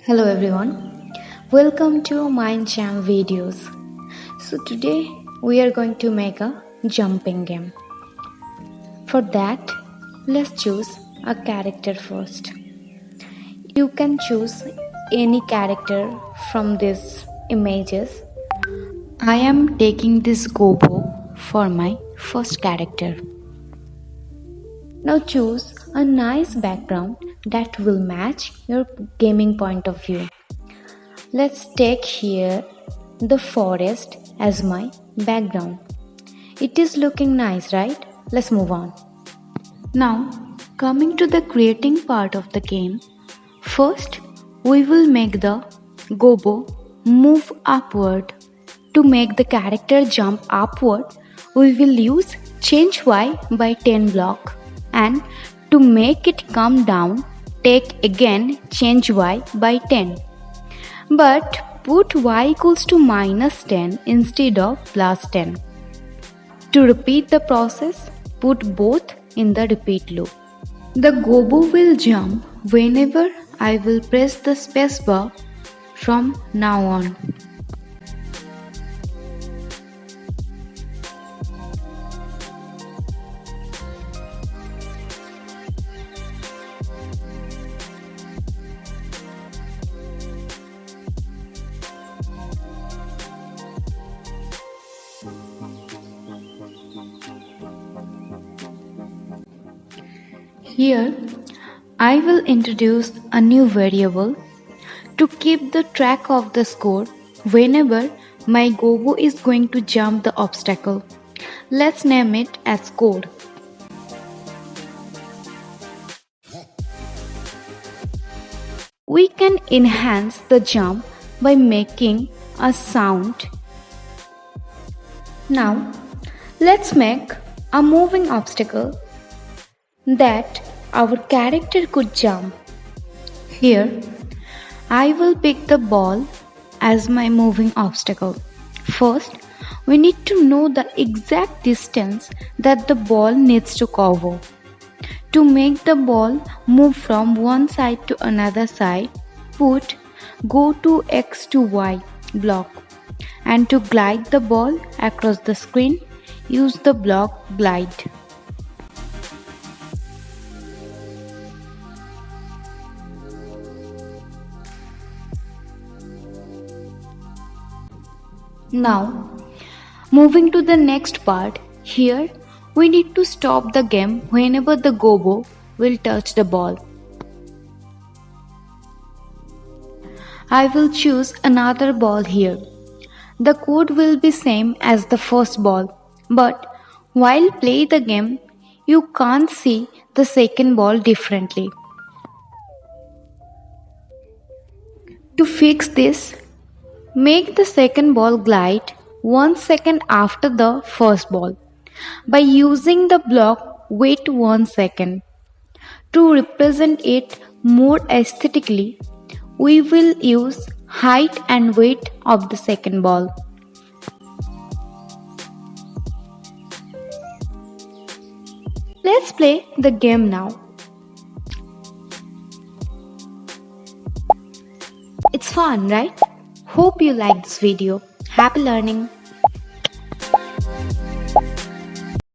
Hello everyone, welcome to MindChamp videos. So today we are going to make a jumping game. For that, let's choose a character first. You can choose any character from these images. I am taking this gobo for my first character. Now choose a nice background that will match your gaming point of view. Let's take here the forest as my background. It is looking nice, right? Let's move on. Now, coming to the creating part of the game, first we will make the gobo move upward. To make the character jump upward, we will use change y by 10 block, and to make it come down, take again change y by 10. But put y equals to minus 10 instead of plus 10. To repeat the process, put both in the repeat loop. The gobo will jump whenever I will press the spacebar from now on. Here, I will introduce a new variable to keep the track of the score whenever my gobo is going to jump the obstacle. Let's name it as score. We can enhance the jump by making a sound. Now, let's make a moving obstacle that our character could jump. Here, I will pick the ball as my moving obstacle. First, we need to know the exact distance that the ball needs to cover. To make the ball move from one side to another side, go to X to Y block, and to glide the ball across the screen, use the block glide. Now, moving to the next part, here we need to stop the game whenever the gobo will touch the ball. I will choose another ball here. The code will be same as the first ball, but while play the game, you can't see the second ball differently. To fix this, make the second ball glide 1 second after the first ball by using the block wait 1 second. To represent it more aesthetically, we will use height and weight of the second ball. Let's play the game now. It's fun, right? Hope you like this video. Happy learning!